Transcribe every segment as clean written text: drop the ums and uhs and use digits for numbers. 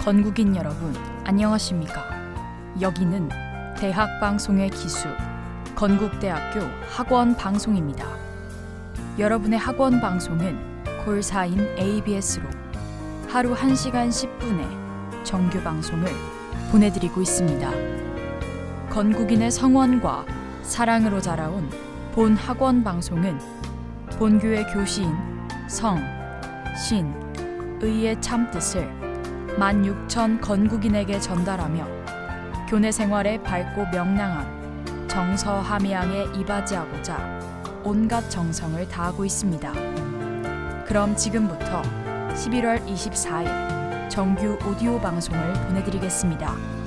건국인 여러분, 안녕하십니까? 여기는 대학방송의 기수, 건국대학교 학원방송입니다. 여러분의 학원방송은 콜사인 ABS로 하루 1시간 10분의 정규방송을 보내드리고 있습니다. 건국인의 성원과 사랑으로 자라온 본 학원방송은 본교의 교시인 성, 신, 의의 참뜻을 16,000 건국인에게 전달하며 교내 생활의 밝고 명랑함, 정서함양에 이바지하고자 온갖 정성을 다하고 있습니다. 그럼 지금부터 11월 24일 정규 오디오 방송을 보내드리겠습니다.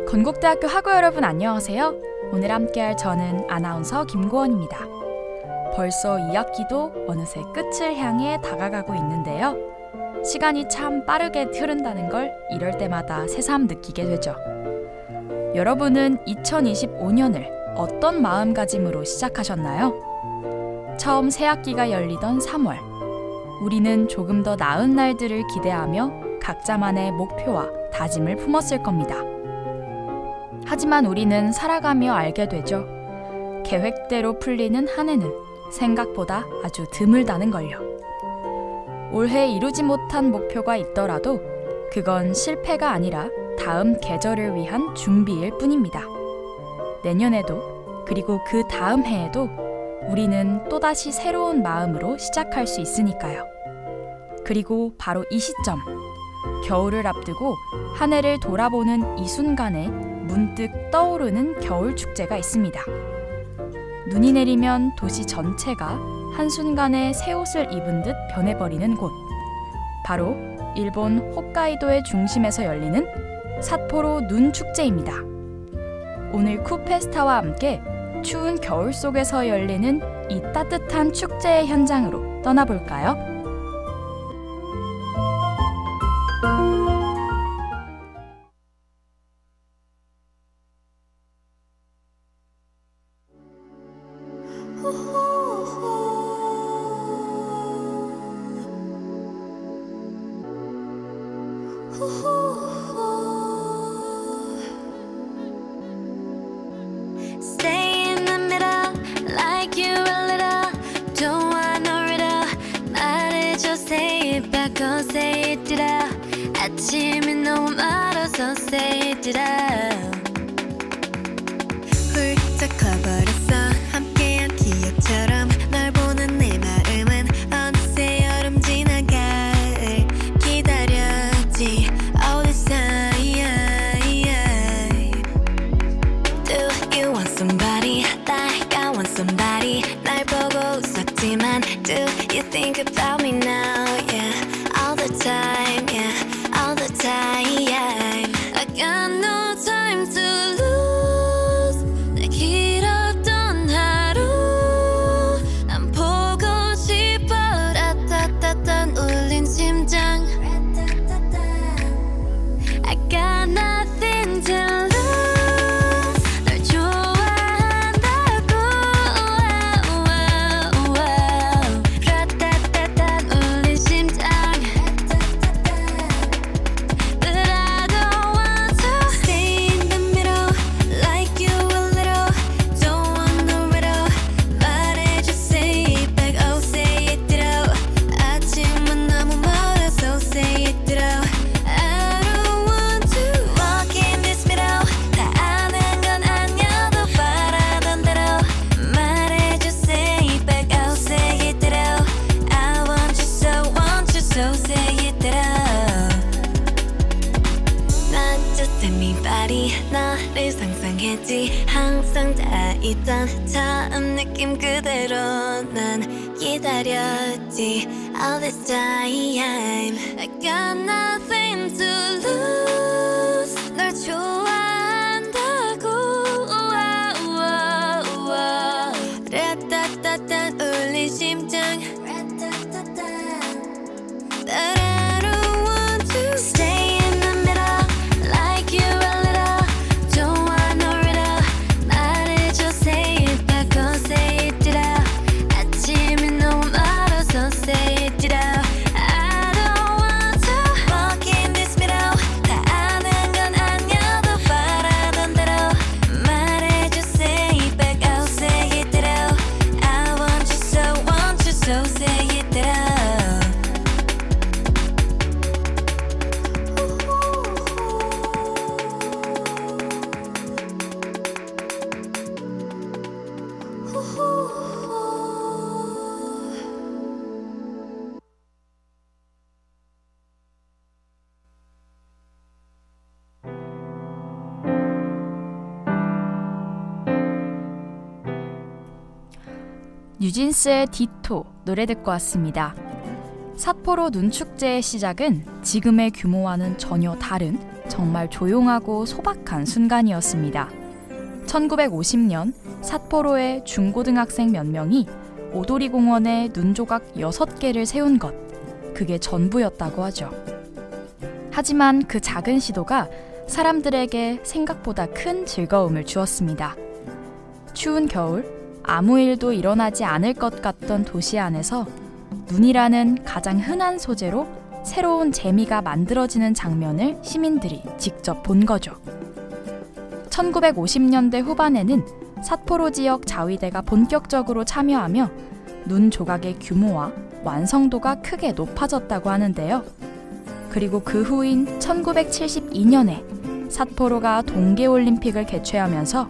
건국대학교 학우 여러분 안녕하세요. 오늘 함께할 저는 아나운서 김고원입니다. 벌써 2학기도 어느새 끝을 향해 다가가고 있는데요. 시간이 참 빠르게 흐른다는 걸 이럴 때마다 새삼 느끼게 되죠. 여러분은 2025년을 어떤 마음가짐으로 시작하셨나요? 처음 새학기가 열리던 3월, 우리는 조금 더 나은 날들을 기대하며 각자만의 목표와 다짐을 품었을 겁니다. 하지만 우리는 살아가며 알게 되죠. 계획대로 풀리는 한 해는 생각보다 아주 드물다는 걸요. 올해 이루지 못한 목표가 있더라도 그건 실패가 아니라 다음 계절을 위한 준비일 뿐입니다. 내년에도 그리고 그 다음 해에도 우리는 또다시 새로운 마음으로 시작할 수 있으니까요. 그리고 바로 이 시점, 겨울을 앞두고 한 해를 돌아보는 이 순간에 문득 떠오르는 겨울 축제가 있습니다. 눈이 내리면 도시 전체가 한순간에 새 옷을 입은 듯 변해버리는 곳. 바로 일본 홋카이도의 중심에서 열리는 삿포로 눈 축제입니다. 오늘 쿠페스타와 함께 추운 겨울 속에서 열리는 이 따뜻한 축제의 현장으로 떠나볼까요? 아침이 너무 멀어서 say it out. 훌쩍 커버렸어 함께한 기억처럼 널 보는 내 마음은 어느새 여름 지나갈 기다렸지 all this time. Do you want somebody like I want somebody 날 보고 웃었지만 do you think about me now? Yeah, all the time, yeah. All the time I got no time to lose 내 길었던 하루 난 보고 싶어 라따따딴 울린 심장 I got nothing to lose 널 좋아한다고 라따따딴 울린 심장 너를 상상했지 항상 다 있던 처음 느낌 그대로 난 기다렸지 all this time I got nothing to lose 널 좋아한다고 라따따따 울린 심장 따라로 뉴진스의 디토 노래 듣고 왔습니다. 삿포로 눈축제의 시작은 지금의 규모와는 전혀 다른 정말 조용하고 소박한 순간이었습니다. 1950년 삿포로의 중고등학생 몇 명이 오도리 공원에 눈조각 6개를 세운 것, 그게 전부였다고 하죠. 하지만 그 작은 시도가 사람들에게 생각보다 큰 즐거움을 주었습니다. 추운 겨울, 아무 일도 일어나지 않을 것 같던 도시 안에서 눈이라는 가장 흔한 소재로 새로운 재미가 만들어지는 장면을 시민들이 직접 본 거죠. 1950년대 후반에는 삿포로 지역 자위대가 본격적으로 참여하며 눈 조각의 규모와 완성도가 크게 높아졌다고 하는데요. 그리고 그 후인 1972년에 삿포로가 동계올림픽을 개최하면서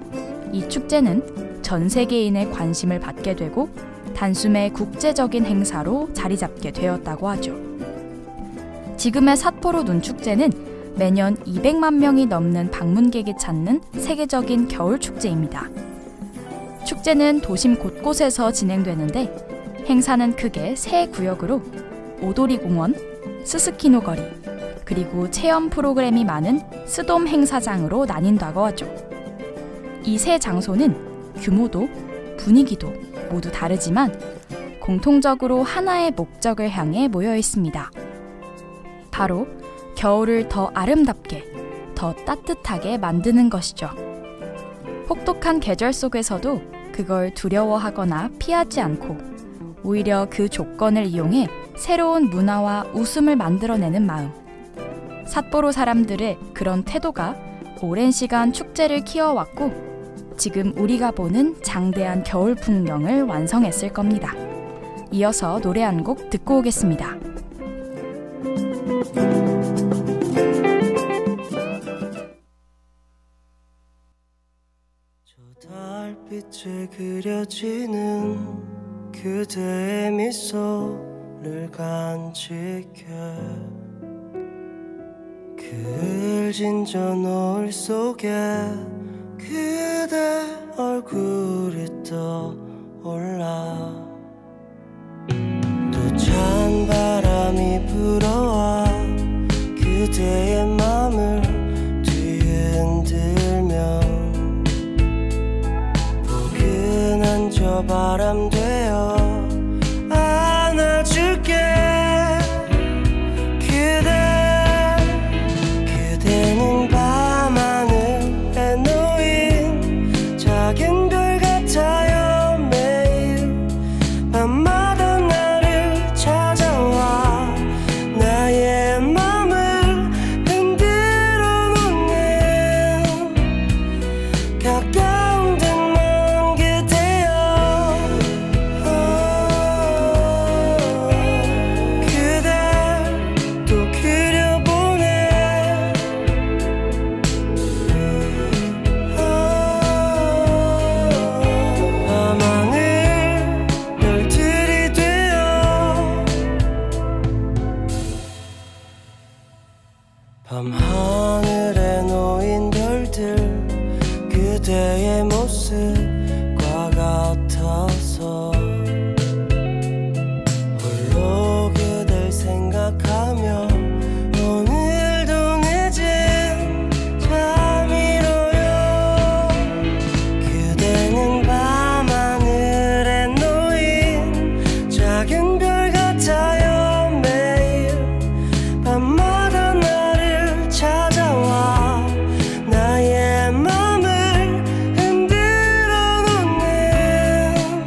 이 축제는 전 세계인의 관심을 받게 되고 단숨에 국제적인 행사로 자리 잡게 되었다고 하죠. 지금의 삿포로 눈축제는 매년 200만 명이 넘는 방문객이 찾는 세계적인 겨울축제입니다. 축제는 도심 곳곳에서 진행되는데 행사는 크게 세 구역으로 오도리 공원, 스스키노 거리, 그리고 체험 프로그램이 많은 스돔 행사장으로 나뉜다고 하죠. 이 세 장소는 규모도 분위기도 모두 다르지만 공통적으로 하나의 목적을 향해 모여 있습니다. 바로 겨울을 더 아름답게, 더 따뜻하게 만드는 것이죠. 혹독한 계절 속에서도 그걸 두려워하거나 피하지 않고 오히려 그 조건을 이용해 새로운 문화와 웃음을 만들어내는 마음. 삿포로 사람들의 그런 태도가 오랜 시간 축제를 키워왔고 지금 우리가 보는 장대한 겨울 풍경을 완성했을 겁니다. 이어서 노래 한 곡 듣고 오겠습니다. 저 달빛에 그려지는 그대의 미소를 간직해 그 진저 노을 속에 그대 얼굴이 떠올라 또 찬 바람이 불어와 그대의 맘을 뒤흔들며 포근한 저 바람 되어 안아줄게 그대는 밤하늘에 놓인 작은 별 같아요. 매일 밤마다 나를 찾아와 나의 맘을 흔들어 놓는 가까운 듯 먼 그대여 그댈 또 그려보네 밤하늘 별들이 되어 밤하늘에 놓인 별들 그대의 모습과 같아서 홀로 그댈 생각하며 오늘도 늦은 잠이로요 그대는 밤하늘에 놓인 작은 별 같아요. 매일 밤마다 나를 찾아와 나의 맘을 흔들어 놓는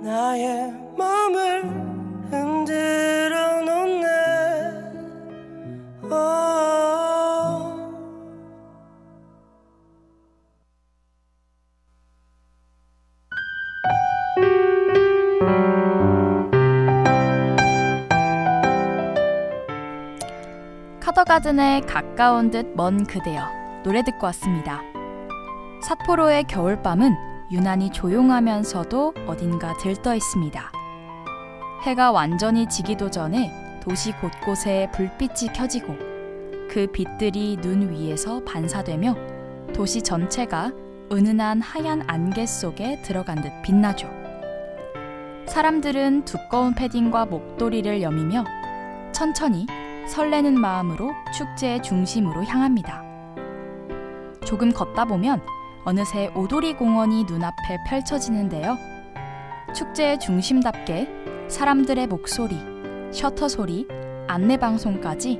나의 맘을 흔들어 놓네. 카더가든의 가까운 듯 먼 그대여 노래 듣고 왔습니다. 삿포로의 겨울밤은 유난히 조용하면서도 어딘가 들떠 있습니다. 해가 완전히 지기도 전에 도시 곳곳에 불빛이 켜지고 그 빛들이 눈 위에서 반사되며 도시 전체가 은은한 하얀 안개 속에 들어간 듯 빛나죠. 사람들은 두꺼운 패딩과 목도리를 여미며 천천히 설레는 마음으로 축제의 중심으로 향합니다. 조금 걷다 보면 어느새 오도리 공원이 눈앞에 펼쳐지는데요. 축제의 중심답게 사람들의 목소리, 셔터 소리, 안내방송까지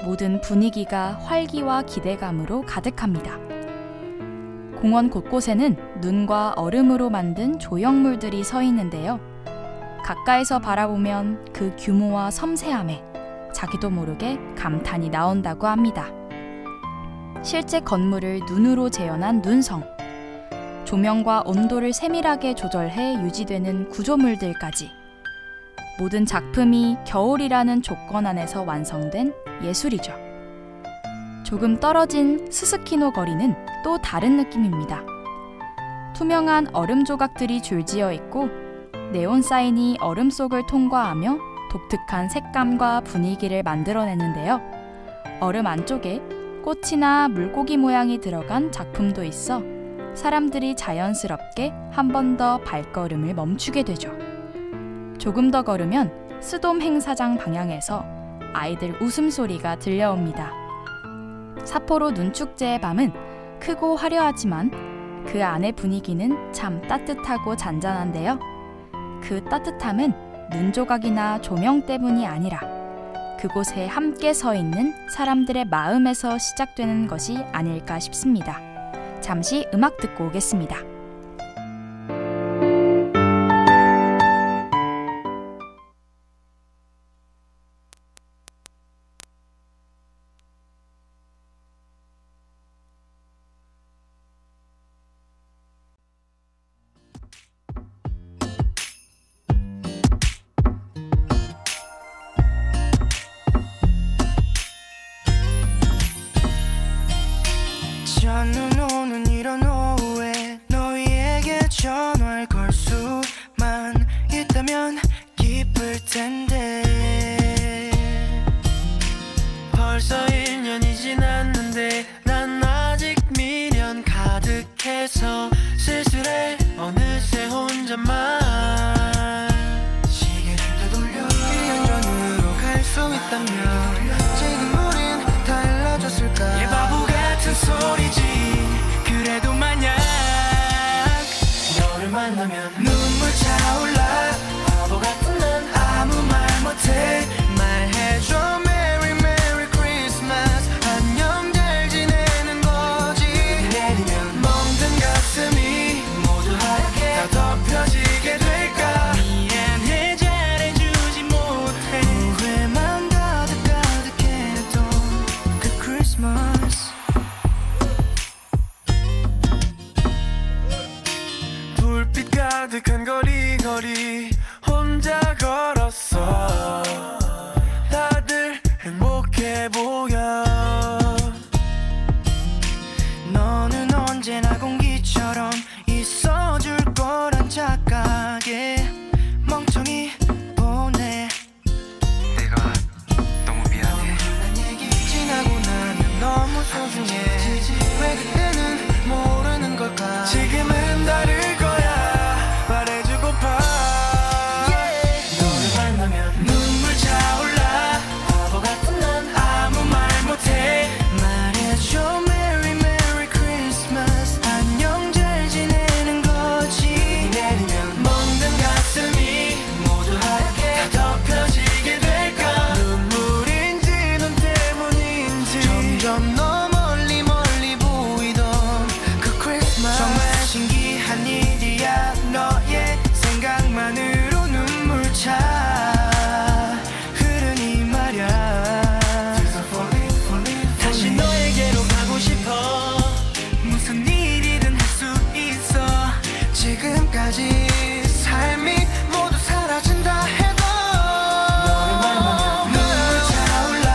모든 분위기가 활기와 기대감으로 가득합니다. 공원 곳곳에는 눈과 얼음으로 만든 조형물들이 서 있는데요. 가까이서 바라보면 그 규모와 섬세함에 자기도 모르게 감탄이 나온다고 합니다. 실제 건물을 눈으로 재현한 눈성, 조명과 온도를 세밀하게 조절해 유지되는 구조물들까지 모든 작품이 겨울이라는 조건 안에서 완성된 예술이죠. 조금 떨어진 스스키노 거리는 또 다른 느낌입니다. 투명한 얼음 조각들이 줄지어 있고 네온 사인이 얼음 속을 통과하며 독특한 색감과 분위기를 만들어내는데요. 얼음 안쪽에 꽃이나 물고기 모양이 들어간 작품도 있어 사람들이 자연스럽게 한 번 더 발걸음을 멈추게 되죠. 조금 더 걸으면 스돔 행사장 방향에서 아이들 웃음소리가 들려옵니다. 삿포로 눈축제의 밤은 크고 화려하지만 그 안의 분위기는 참 따뜻하고 잔잔한데요. 그 따뜻함은 눈조각이나 조명 때문이 아니라 그곳에 함께 서 있는 사람들의 마음에서 시작되는 것이 아닐까 싶습니다. 잠시 음악 듣고 오겠습니다. 저는 오는 이런 오후에 너희에게 전화를 걸 수만 있다면 기쁠 텐데 벌써 1년이 지났는데 난 아직 미련 가득해서 쓸쓸해 어느새 혼자만 시계를 되돌려 1년 전으로 갈 수 있다면 지금 우린 달라졌을까 이 바보 같은 소리지 그래도 만약 너를 만나면 눈물 차올라 바보 같은 난 아무 말 못해 말해줘 Merry Merry Christmas 안녕 잘 지내는 거지 내리면 멍든 가슴이 모두 하얗게 다 덮여지게 될까 미안해 잘해주지 못해 후회만 가득해도 그 크리스마스 불빛 가득한 거리 혼자 걸었어 다들 행복해 보여 너는 언제나 공기처럼 있어줄 거란 착각에 멍청이 보내 내가 너무 미안해 난 얘기 지나고 나면 너무 소중해 왜 그때는 모르는 걸까 지금은 다를 거야 말해주고파 너를 만나면 눈물 차 생각만으로 눈물 차 흐르니 말야 다시 너에게로 가고 싶어 무슨 일이든 할 수 있어 지금까지 삶이 모두 사라진다 해도 눈물 차올라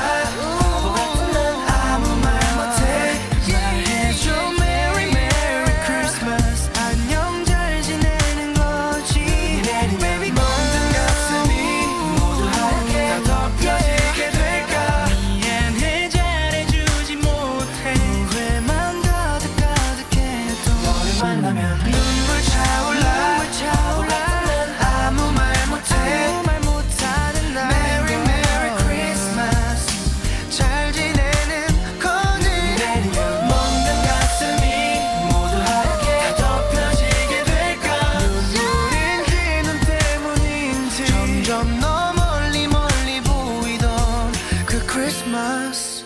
아무 말 못해 말해줘 Merry Merry Christmas 안녕 잘 지내는 거지 Baby 모든 가슴이 모두 하얗게 다 덮여지게 될까 미안해 잘해주지 못해 후회만 가득해도 너를 만나면 눈물 차올라 아무 말 못하는 날 Merry Merry Christmas 잘 지내는 거지 먼 가슴이 모두 하얗게 다 덮여지게 될까 눈물인 기눈 때문인지 점점 너 멀리 보이던 그 크리스마스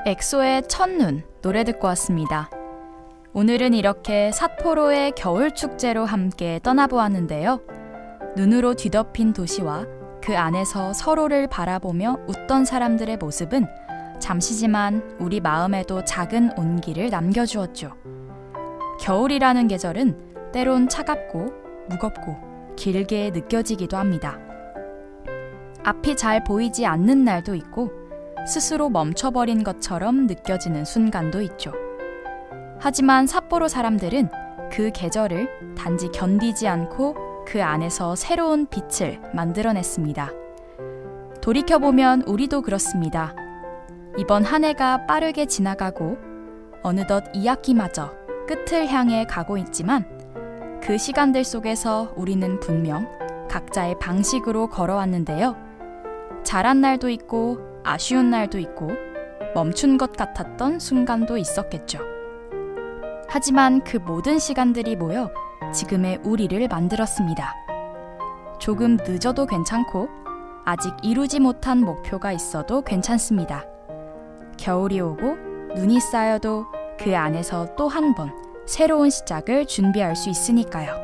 엑소의 첫눈 노래 듣고 왔습니다. 오늘은 이렇게 삿포로의 겨울축제로 함께 떠나보았는데요. 눈으로 뒤덮인 도시와 그 안에서 서로를 바라보며 웃던 사람들의 모습은 잠시지만 우리 마음에도 작은 온기를 남겨주었죠. 겨울이라는 계절은 때론 차갑고 무겁고 길게 느껴지기도 합니다. 앞이 잘 보이지 않는 날도 있고 스스로 멈춰버린 것처럼 느껴지는 순간도 있죠. 하지만 삿포로 사람들은 그 계절을 단지 견디지 않고 그 안에서 새로운 빛을 만들어냈습니다. 돌이켜보면 우리도 그렇습니다. 이번 한 해가 빠르게 지나가고 어느덧 2학기마저 끝을 향해 가고 있지만 그 시간들 속에서 우리는 분명 각자의 방식으로 걸어왔는데요. 잘한 날도 있고 아쉬운 날도 있고 멈춘 것 같았던 순간도 있었겠죠. 하지만 그 모든 시간들이 모여 지금의 우리를 만들었습니다. 조금 늦어도 괜찮고 아직 이루지 못한 목표가 있어도 괜찮습니다. 겨울이 오고 눈이 쌓여도 그 안에서 또 한 번 새로운 시작을 준비할 수 있으니까요.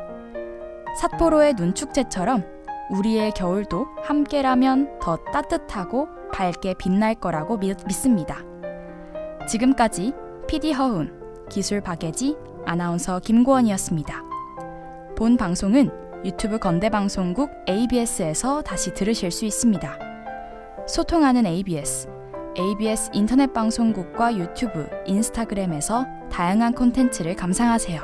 삿포로의 눈축제처럼 우리의 겨울도 함께라면 더 따뜻하고 밝게 빛날 거라고 믿습니다. 지금까지 PD 허훈, 기술 박예지, 아나운서 김고원이었습니다. 본 방송은 유튜브 건대방송국 ABS에서 다시 들으실 수 있습니다. 소통하는 ABS, ABS 인터넷 방송국과 유튜브, 인스타그램에서 다양한 콘텐츠를 감상하세요.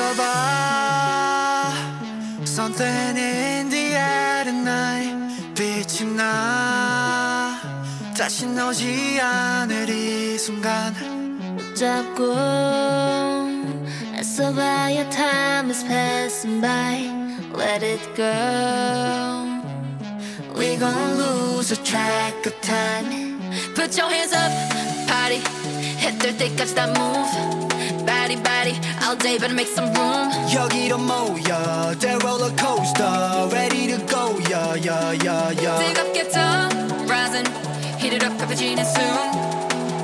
느껴봐 Something in the air tonight 빛이 나 다시 오지 않을 이 순간 잡고 애써봐야 time is passing by Let it go We gon' lose a track of time Put your hands up, party 해뜰 때까지 다 move Body, body, all day better make some room 여기로 모여 The roller coaster Ready to go, yeah, yeah, yeah, yeah 뜨겁게 떠, rising Heat it up, cappuccino soon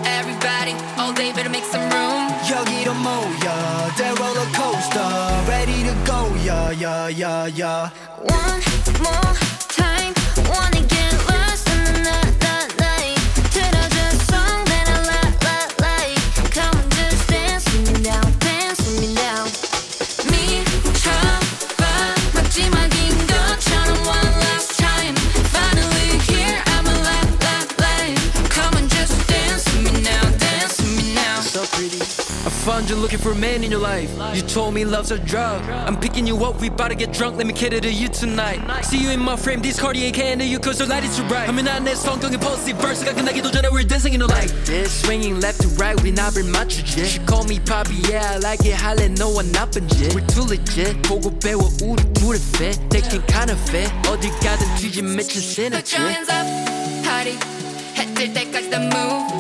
Everybody, all day better make some room 여기로 모여 The roller coaster Ready to go, yeah, yeah, yeah, yeah One more time, wanna get lost in the night 틀어줘 song that I like Come on, just dance with me now, dance with me now 미쳐봐, 마지막인 것처럼 one last time Finally here, I'm alive Come on, just dance with me now, dance with me now So pretty A fun just looking for a man in your life. You told me love's a drug. I'm picking you up, we bout to get drunk. Let me cater to you tonight. See you in my frame, this Cartier can't handle you cause the light is too bright. 하면 안 내 성경의 policy verse가 끝나기도 전에 we're dancing in the light. Like this, swinging left to right, 우린 앞을 맞추지. She call me Poppy, yeah, I like it. 할래 너와 나쁜 짓. We're too legit. 보고 배워 우리 둘의 fit. Taking kind of fit. 어딜 가든 뒤진 미친 synergy. Put your hands up, party. 해뜰 때까지 다 move.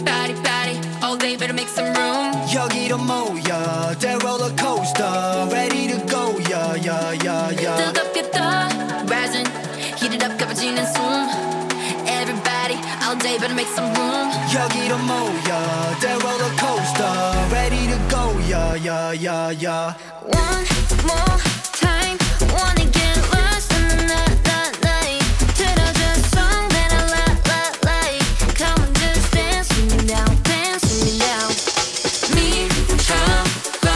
Body, body, all day better make some room. 여기로 모여, the roller coaster, ready to go, yeah, yeah, yeah, yeah. 뜨겁게 떠, rising, heat it up, 가빠지는 숨. Everybody, all day better make some room. 여기로 모여, the roller coaster, ready to go, yeah, yeah, yeah, yeah. One more time, wanna get lost in the night. 틀어줘 song that I like. Come on, just dance with me now, dance with me now. 미쳐봐,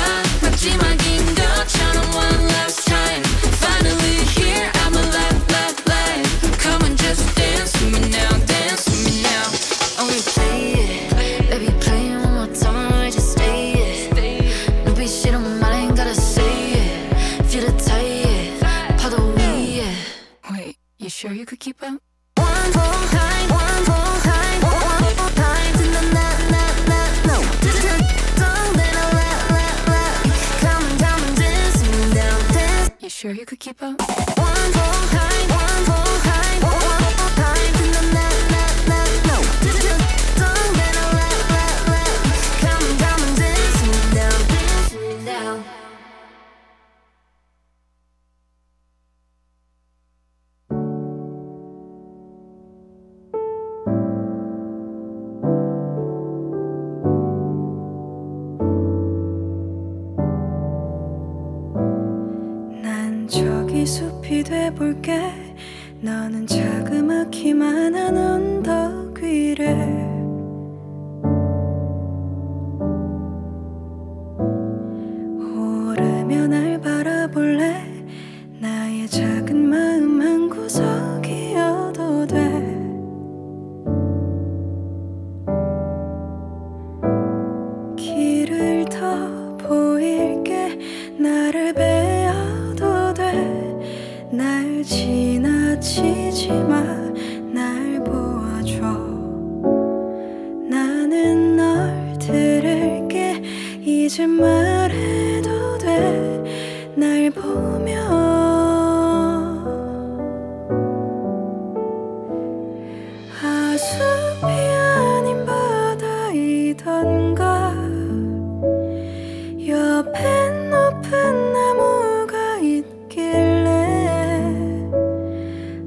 마지막인 것처럼 one last time. Finally here, I'm alive. Come on, just dance with me now, dance with me now. Only play it, baby, play it one more time, just stay it. 눈빛이 너무 말 ain't gotta say it. Feel the tight, 파도 위에. Wait, you sure you could keep up? One more time, one more time, one more time. 듣는 no. Song that I like. Come on, dance with me now, dance. You sure you could keep up? One more time, one more time, one more time. 듣는 no. Song that I like. Come on, dance with me now, dance with me now. 난 저기 숲이 돼볼게. 너는 자그마키만한 언덕 위를 오르며 날 바라볼래. 나의 작은 마음 한 구석이어도 돼. 길을 더 보일게. 나를 베어도 돼. 날 지나치지 마. 날 보아줘. 나는 널 들을게. 이제 말해도 돼. 날 보며 하숲이 아닌 바다이던가. 옆엔 높은 나무가 있길래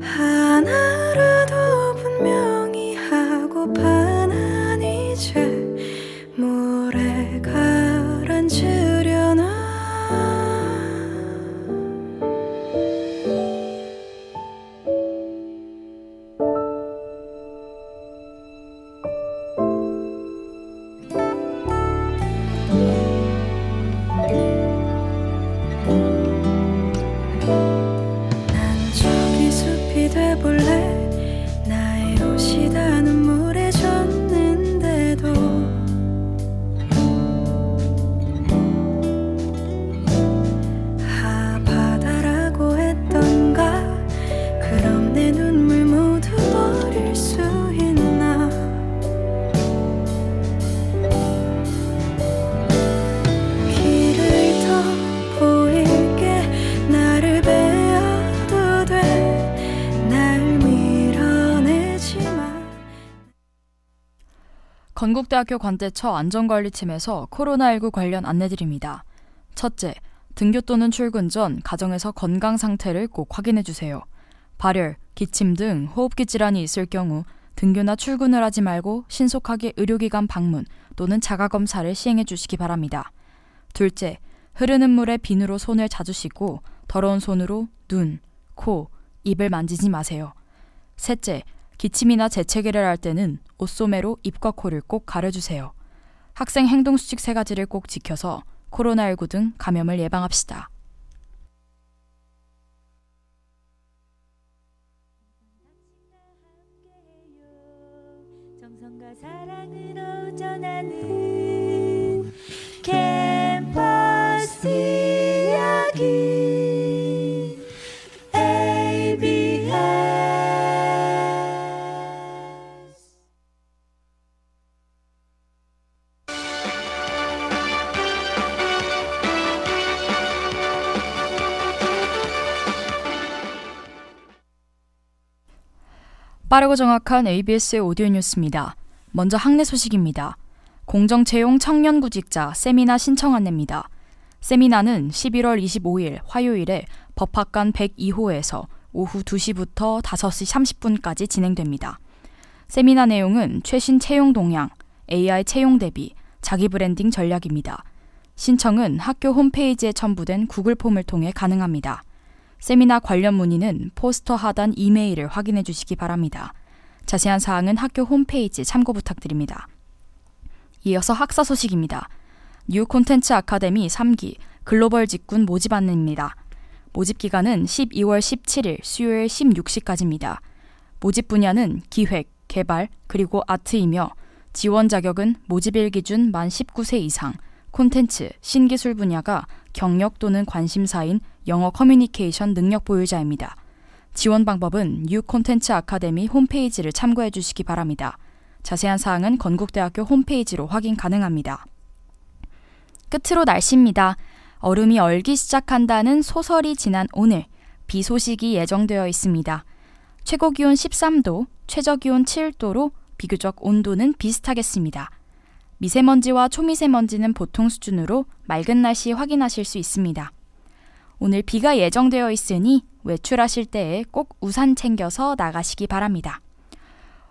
하나라도 분명히 하고파. 난 이제 물에 가라앉으려나. 난 저기 숲이 돼볼래. 나의 옷이 다 눈물에 젖는데도 바다라고 했던가. 그럼 내 눈물 모두 버릴 수 있나. 길을 더 보일게. 나를 베어도 돼. 날 밀어내지 마. 건국대학교 관대처 안전관리팀에서 코로나19 관련 안내드립니다. 첫째, 등교 또는 출근 전 가정에서 건강 상태를 꼭 확인해주세요. 발열, 기침 등 호흡기 질환이 있을 경우 등교나 출근을 하지 말고 신속하게 의료기관 방문 또는 자가검사를 시행해주시기 바랍니다. 둘째, 흐르는 물에 비누로 손을 자주 씻고 더러운 손으로 눈, 코, 입을 만지지 마세요. 셋째, 기침이나 재채기를 할 때는 옷소매로 입과 코를 꼭 가려주세요. 학생 행동수칙 3가지를 꼭 지켜서 코로나19 등 감염을 예방합시다. 정성과 사랑으로 전하는 이야기 ABS 빠르고 정확한 ABS의 오디오 뉴스입니다. 먼저 학내 소식입니다. 공정채용 청년구직자 세미나 신청 안내입니다. 세미나는 11월 25일 화요일에 법학관 102호에서 오후 2시부터 5시 30분까지 진행됩니다. 세미나 내용은 최신 채용 동향, AI 채용 대비, 자기 브랜딩 전략입니다. 신청은 학교 홈페이지에 첨부된 구글 폼을 통해 가능합니다. 세미나 관련 문의는 포스터 하단 이메일을 확인해 주시기 바랍니다. 자세한 사항은 학교 홈페이지 참고 부탁드립니다. 이어서 학사 소식입니다. 뉴 콘텐츠 아카데미 3기 글로벌 직군 모집 안내입니다. 모집 기간은 12월 17일 수요일 16시까지입니다. 모집 분야는 기획, 개발, 그리고 아트이며 지원 자격은 모집일 기준 만 19세 이상, 콘텐츠, 신기술 분야가 경력 또는 관심사인 영어 커뮤니케이션 능력 보유자입니다. 지원 방법은 뉴 콘텐츠 아카데미 홈페이지를 참고해 주시기 바랍니다. 자세한 사항은 건국대학교 홈페이지로 확인 가능합니다. 끝으로 날씨입니다. 얼음이 얼기 시작한다는 소설이 지난 오늘 비 소식이 예정되어 있습니다. 최고 기온 13도, 최저 기온 7도로 비교적 온도는 비슷하겠습니다. 미세먼지와 초미세먼지는 보통 수준으로 맑은 날씨 확인하실 수 있습니다. 오늘 비가 예정되어 있으니 외출하실 때에 꼭 우산 챙겨서 나가시기 바랍니다.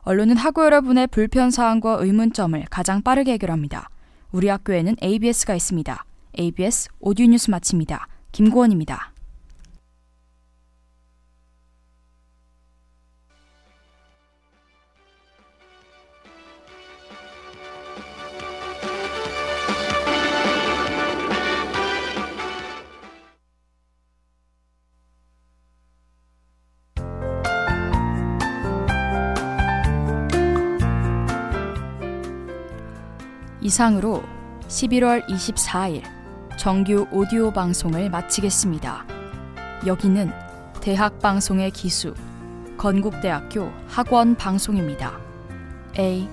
언론은 학우 여러분의 불편사항과 의문점을 가장 빠르게 해결합니다. 우리 학교에는 ABS가 있습니다. ABS 오디오 뉴스 마칩니다. 김고원입니다. 이상으로 11월 24일 정규 오디오 방송을 마치겠습니다. 여기는 대학방송의 기수 건국대학교 학원방송입니다. ABS